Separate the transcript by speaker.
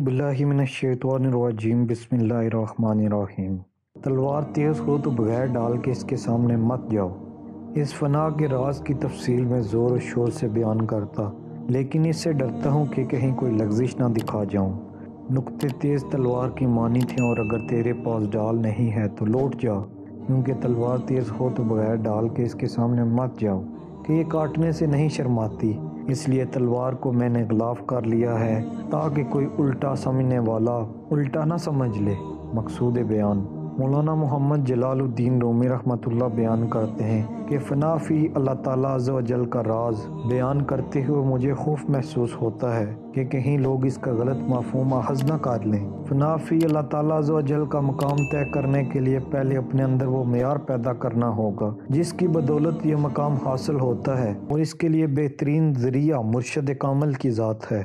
Speaker 1: باللہ من الشیطان الرجیم بسم اللہ الرحمن الرحیم۔ تلوار تیز ہو تو بغیر ڈال کے اس کے سامنے مت جاؤ۔ اس فنا کے راز کی تفصیل میں زور و شور سے بیان کرتا، لیکن اس سے ڈرتا ہوں کہ کہیں کوئی لغزش نہ دکھا جاؤں۔ نقطے تیز تلوار کی مانی تھے، اور اگر تیرے پاس ڈال نہیں ہے تو لوٹ جا، کیونکہ تلوار تیز ہو تو بغیر ڈال کے اس کے سامنے مت جاؤ کہ یہ کاٹنے سے نہیں شرماتی۔ اس لیے تلوار کو میں نے غلاف کر لیا ہے تاکہ کوئی الٹا سمجھنے والا الٹا نہ سمجھ لے۔ مقصود بیان مولانا محمد جلال الدین رومی رحمۃ اللہ بیان کرتے ہیں کہ فنا فی اللہ تعالیٰ عز و جل کا راز بیان کرتے ہوئے مجھے خوف محسوس ہوتا ہے کہ کہیں لوگ اس کا غلط مفہوم اخذ نہ کر لیں۔ فنا فی اللہ تعالیٰ عز و جل کا مقام طے کرنے کے لیے پہلے اپنے اندر وہ معیار پیدا کرنا ہوگا جس کی بدولت یہ مقام حاصل ہوتا ہے، اور اس کے لیے بہترین ذریعہ مرشد کامل کی ذات ہے۔